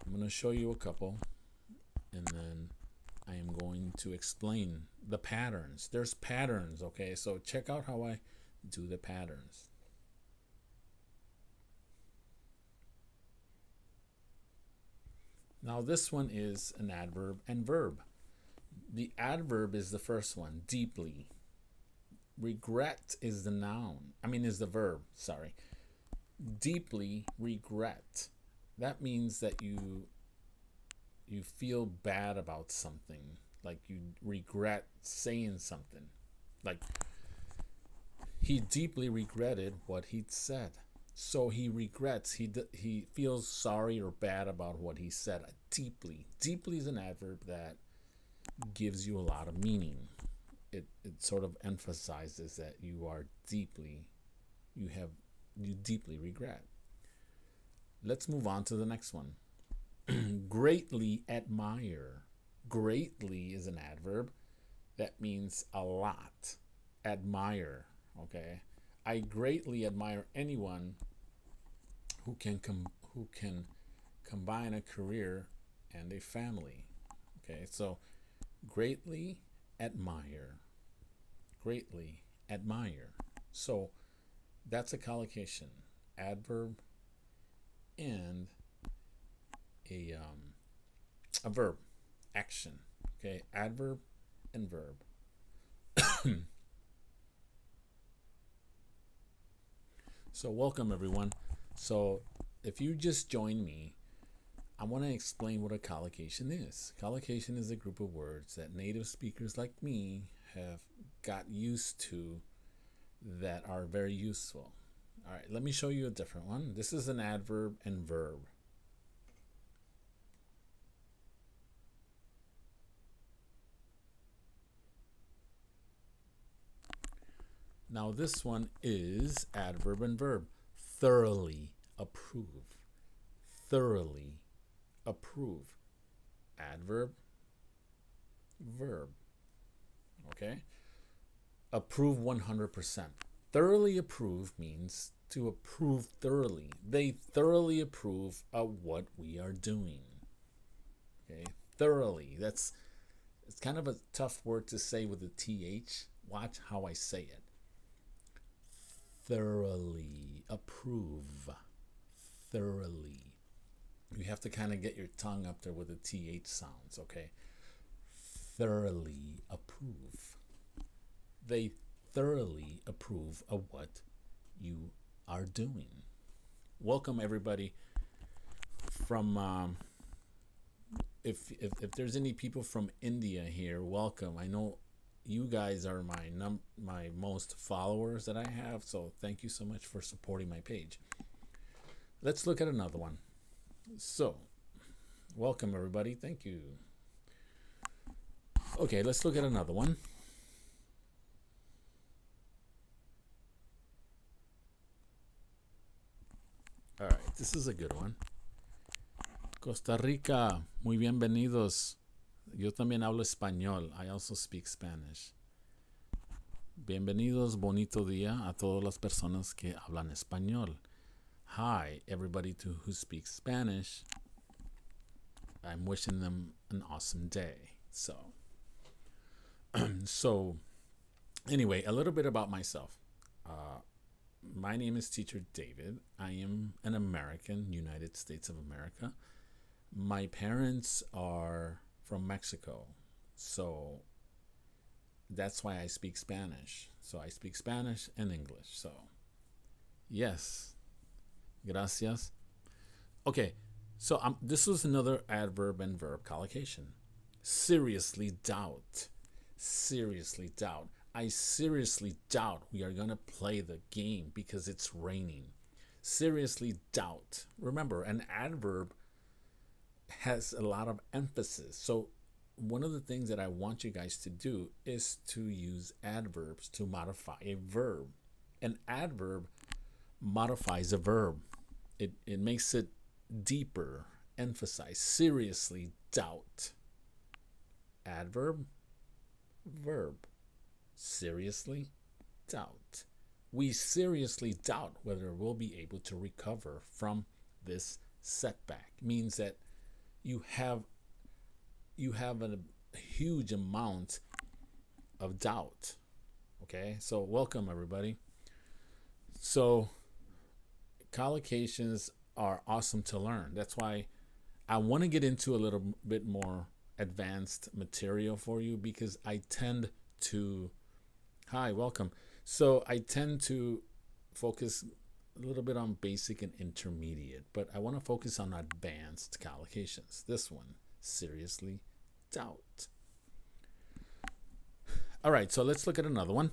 I'm going to show you a couple, and then I am going to explain the patterns. There's patterns, okay? So check out how I do the patterns. Now this one is an adverb and verb. The adverb is the first one, deeply. Regret is the noun. Is the verb, sorry. Deeply regret. That means that you feel bad about something, like you regret saying something. Like he deeply regretted what he'd said. So he regrets, he feels sorry or bad about what he said. Deeply. Deeply is an adverb that gives you a lot of meaning. It sort of emphasizes that you deeply regret. Let's move on to the next one. Greatly admire. Greatly is an adverb that means a lot. Admire, okay? I greatly admire anyone who can combine a career and a family. Okay, so greatly admire. Greatly admire. So that's a collocation, adverb and a verb, action. Okay, adverb and verb. So welcome everyone. So if you just joined me, I want to explain what a collocation is. Collocation is a group of words that native speakers like me have got used to that are very useful. All right, let me show you a different one. This is an adverb and verb. Now this one is adverb and verb. Thoroughly approve. Thoroughly approve. Adverb, verb. Okay? Approve 100%. Thoroughly approve means to approve thoroughly. They thoroughly approve of what we are doing. Okay? Thoroughly. It's kind of a tough word to say with a TH. Watch how I say it. Thoroughly approve. Thoroughly. You have to kind of get your tongue up there with the TH sounds, okay? Thoroughly approve. They thoroughly approve of what you are doing. Welcome everybody from if there's any people from India here, welcome. I know you guys are my most followers that I have, so thank you so much for supporting my page. Let's look at another one. So, welcome everybody. Thank you. Okay, let's look at another one. All right, this is a good one. Costa Rica, muy bienvenidos. Yo también hablo español. I also speak Spanish. Bienvenidos, bonito día a todas las personas que hablan español. Hi, everybody who speaks Spanish. I'm wishing them an awesome day. So anyway, a little bit about myself. My name is Teacher David. I am an American, United States of America. My parents are from Mexico, so that's why I speak Spanish. So I speak Spanish and English. So yes, gracias. Okay, so this was another adverb and verb collocation. Seriously doubt. Seriously doubt. I seriously doubt we are going to play the game because it's raining. Seriously doubt. Remember, an adverb has a lot of emphasis. So one of the things that I want you guys to do is to use adverbs to modify a verb. An adverb modifies a verb. It makes it deeper, emphasize. Seriously doubt. Adverb, verb. Seriously doubt. We seriously doubt whether we'll be able to recover from this setback. Means that you have a huge amount of doubt. Okay, so welcome everybody. So collocations are awesome to learn. That's why I want to get into a little bit more advanced material for you, because I tend to hi, welcome. So I tend to focus a little bit on basic and intermediate, but I want to focus on advanced collocations. This one, seriously, doubt. All right, so let's look at another one.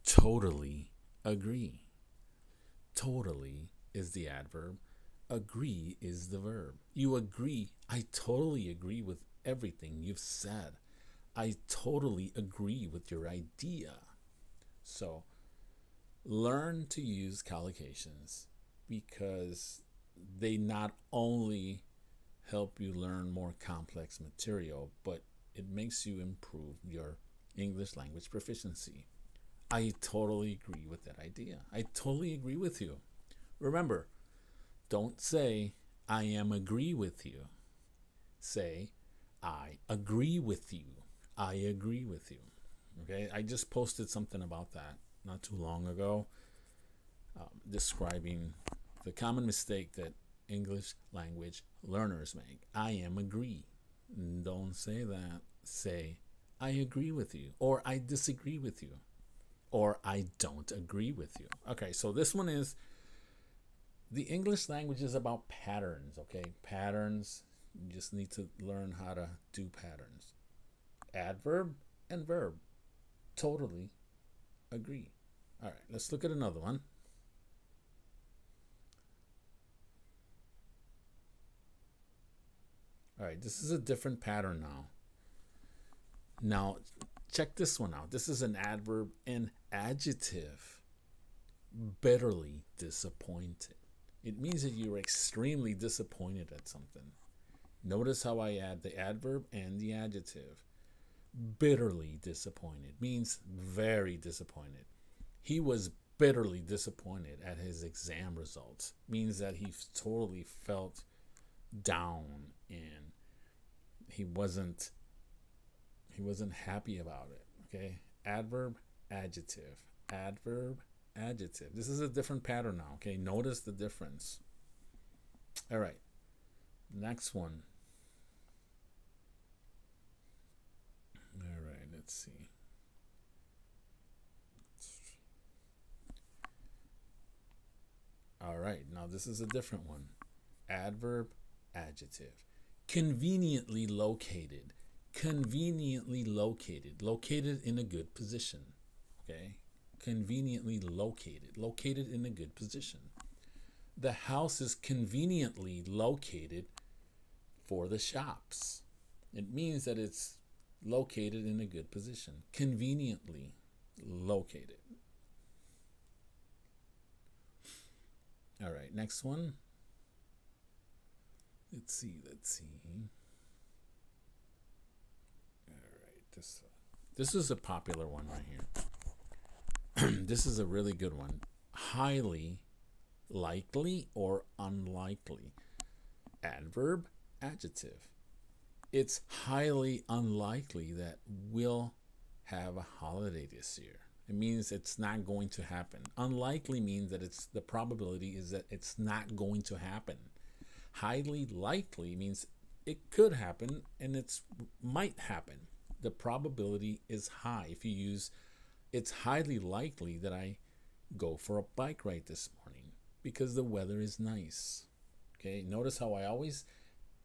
Totally agree. Totally is the adverb. Agree is the verb. You agree. I totally agree with everything you've said. I totally agree with your idea. So learn to use collocations, because they not only help you learn more complex material, but it makes you improve your English language proficiency. I totally agree with that idea. I totally agree with you. Remember, don't say, I am agree with you. Say, I agree with you. I agree with you. Okay, I just posted something about that not too long ago, describing the common mistake that English language learners make. I am agree. Don't say that. Say, I agree with you, or I disagree with you, or I don't agree with you. Okay, so this one is, the English language is about patterns, okay? Patterns. You just need to learn how to do patterns. Adverb and verb. Totally agree. All right, let's look at another one. All right, this is a different pattern now. Now, check this one out. This is an adverb and adjective. Bitterly disappointed. It means that you're extremely disappointed at something. Notice how I add the adverb and the adjective. Bitterly disappointed means very disappointed. He was bitterly disappointed at his exam results. Means that he totally felt down and he wasn't happy about it. Okay? Adverb, adjective. Adverb, adjective. This is a different pattern now. Okay? Notice the difference. All right. Next one. All right, let's see. All right, now this is a different one. Adverb, adjective. Conveniently located. Conveniently located. Located in a good position. Okay? Conveniently located. Located in a good position. The house is conveniently located for the shops. It means that it's located in a good position. Conveniently located. All right, next one. Let's see. All right, this is a popular one right here. This is a really good one. Highly likely or unlikely. Adverb, adjective. It's highly unlikely that we'll have a holiday this year. It means it's not going to happen. Unlikely means that the probability is that it's not going to happen. Highly likely means it could happen and it might happen. The probability is high. If you use, it's highly likely that I go for a bike ride this morning because the weather is nice. Okay, notice how I always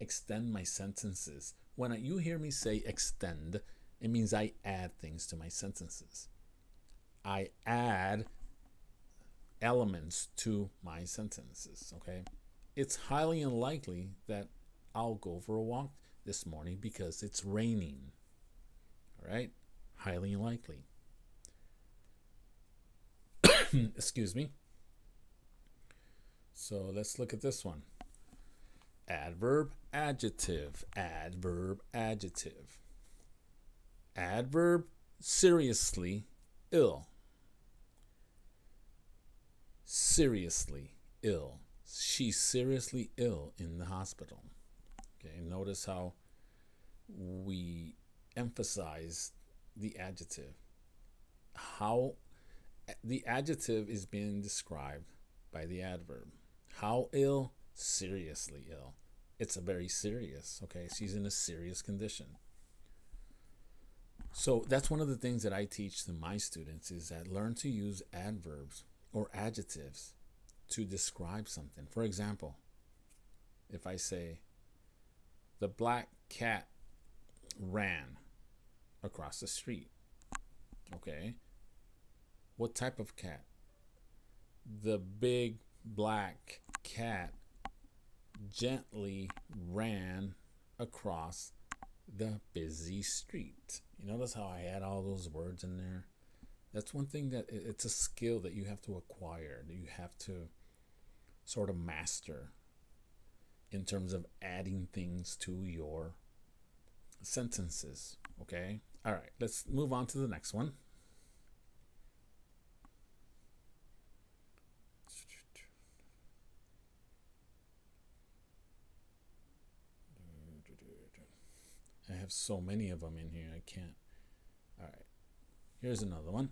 extend my sentences. When you hear me say extend, it means I add things to my sentences. I add elements to my sentences, okay? It's highly unlikely that I'll go for a walk this morning because it's raining. All right? Highly unlikely. Excuse me. So let's look at this one. Adverb, adjective. Adverb, adjective. Adverb, seriously ill. seriously ill. She's seriously ill in the hospital. Okay, notice how we emphasize the adjective. How the adjective is being described by the adverb. How ill? Seriously ill. It's a very serious, okay? She's in a serious condition. So that's one of the things that I teach to my students is that learn to use adverbs or adjectives to describe something. For example, if I say, the black cat ran across the street. Okay. What type of cat? The big black cat gently ran across the busy street. You notice how I add all those words in there? That's one thing that it's a skill that you have to acquire, that you have to sort of master in terms of adding things to your sentences. Okay? All right, let's move on to the next one. I have so many of them in here, I can't. All right, here's another one.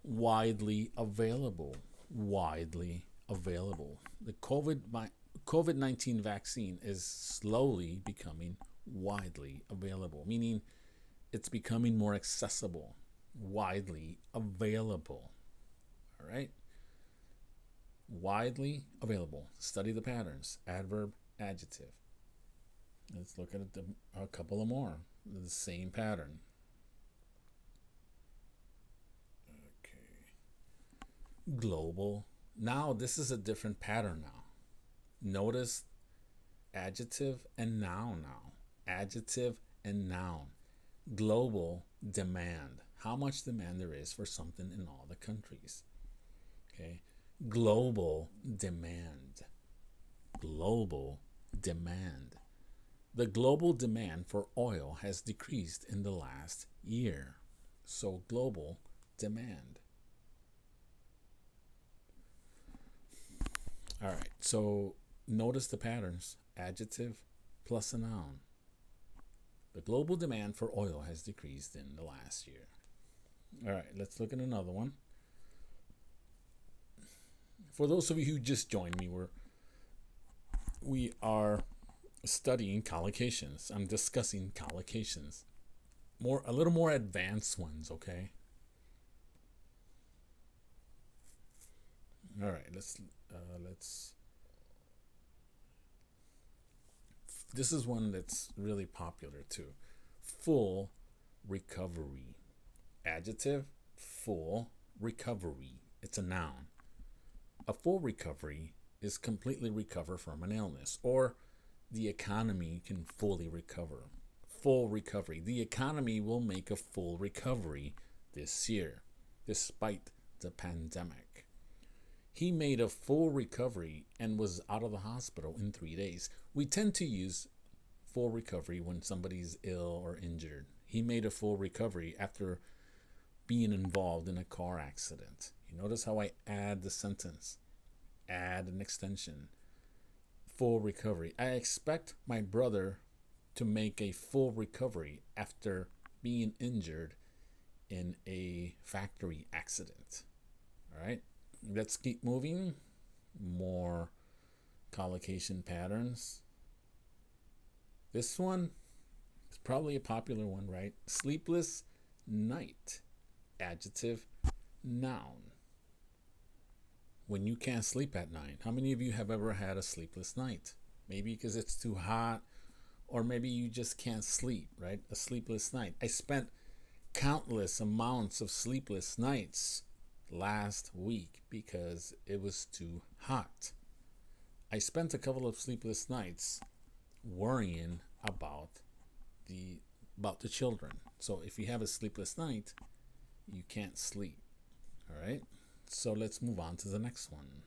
Widely available. Widely available. The COVID-19 vaccine is slowly becoming widely available, meaning it's becoming more accessible. Widely available. All right. Widely available. Study the patterns. Adverb, adjective. Let's look at a couple of more. The same pattern. Okay. Global. Now this is a different pattern now. Notice adjective and noun now. Adjective and noun. Global demand. How much demand there is for something in all the countries. Okay. Global demand. Global demand. The global demand for oil has decreased in the last year. So global demand. All right, so notice the patterns. Adjective plus a noun. The global demand for oil has decreased in the last year. All right, let's look at another one. For those of you who just joined me, we are studying collocations. I'm discussing collocations. A little more advanced ones, okay? All right, let's this is one that's really popular too. Full recovery. Adjective, full recovery. It's a noun. A full recovery is completely recover from an illness, or the economy can fully recover. Full recovery. The economy will make a full recovery this year, despite the pandemic. He made a full recovery and was out of the hospital in 3 days. We tend to use full recovery when somebody's ill or injured. He made a full recovery after being involved in a car accident. You notice how I add the sentence, add an extension. Full recovery. I expect my brother to make a full recovery after being injured in a factory accident. All right, let's keep moving. More collocation patterns. This one is probably a popular one, right? Sleepless night. Adjective, noun. When you can't sleep at night. How many of you have ever had a sleepless night? Maybe because it's too hot, or maybe you just can't sleep, right? A sleepless night. I spent countless amounts of sleepless nights last week because it was too hot. I spent a couple of sleepless nights worrying about the children. So if you have a sleepless night, you can't sleep. All right? So let's move on to the next one.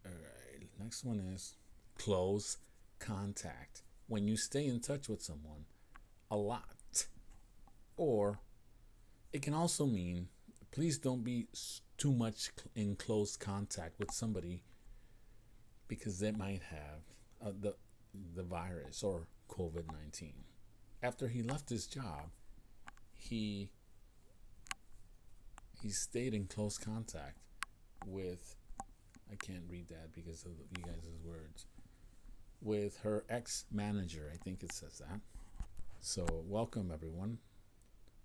All right, next one is close contact. When you stay in touch with someone a lot. Or it can also mean Please don't be too much in close contact with somebody because they might have the virus or COVID-19. After he left his job, he stayed in close contact with, I can't read that because of you guys' words, with her ex-manager. I think it says that. So welcome everyone.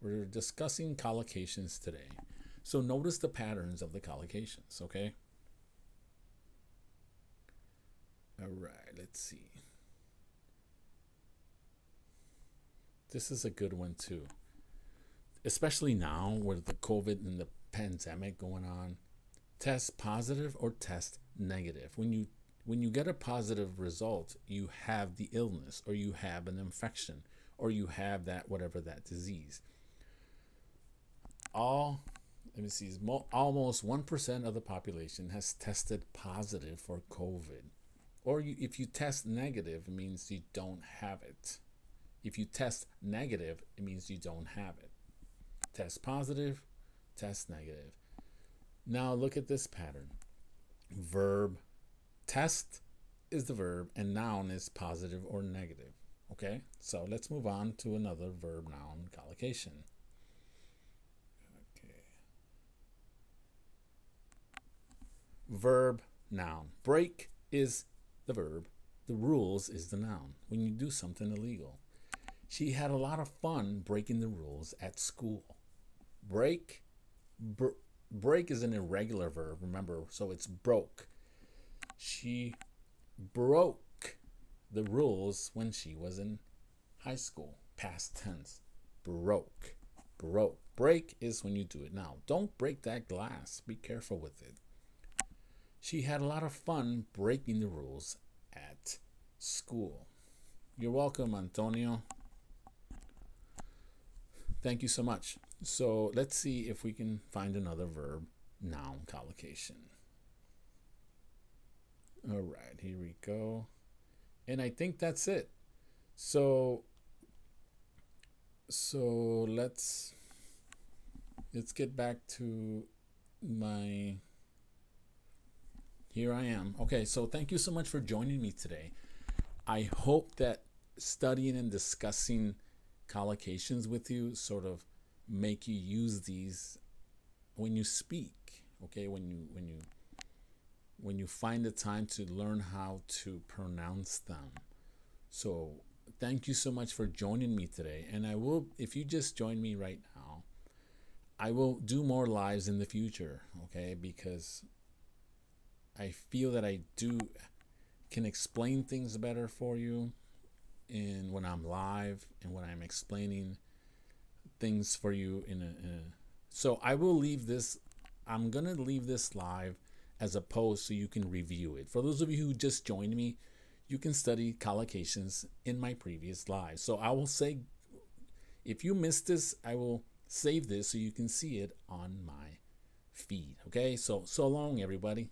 We're discussing collocations today. So notice the patterns of the collocations, okay? All right, let's see. This is a good one too. Especially now with the COVID and the pandemic going on. Test positive or test negative. When you get a positive result, you have the illness or you have an infection or you have that whatever that disease. Almost 1% of the population has tested positive for COVID. Or if you test negative, it means you don't have it. If you test negative, it means you don't have it. Test positive, test negative. Now look at this pattern. Verb, test is the verb and noun is positive or negative. Okay, so let's move on to another verb noun collocation. Okay. Verb noun. Break is the verb. The rules is the noun. When you do something illegal. She had a lot of fun breaking the rules at school. Break is an irregular verb, remember, so it's broke. She broke the rules when she was in high school. Past tense. Broke. Break is when you do it now. Don't break that glass. Be careful with it. She had a lot of fun breaking the rules at school. You're welcome, Antonio. Thank you so much. So let's see if we can find another verb noun collocation. All right, here we go. And I think that's it. So let's get back to my, here I am. Okay, so thank you so much for joining me today. I hope that studying and discussing collocations with you sort of make you use these when you speak, okay, when you find the time to learn how to pronounce them. So thank you so much for joining me today, and I will, if you just join me right now, I will do more lives in the future, okay, because I feel that I can explain things better for you and when I'm live and when I'm explaining things for you so I will leave this, I'm gonna leave this live as a post so you can review it. For those of you who just joined me, you can study collocations in my previous live. So I will say, if you missed this, I will save this so you can see it on my feed. Okay, so long everybody.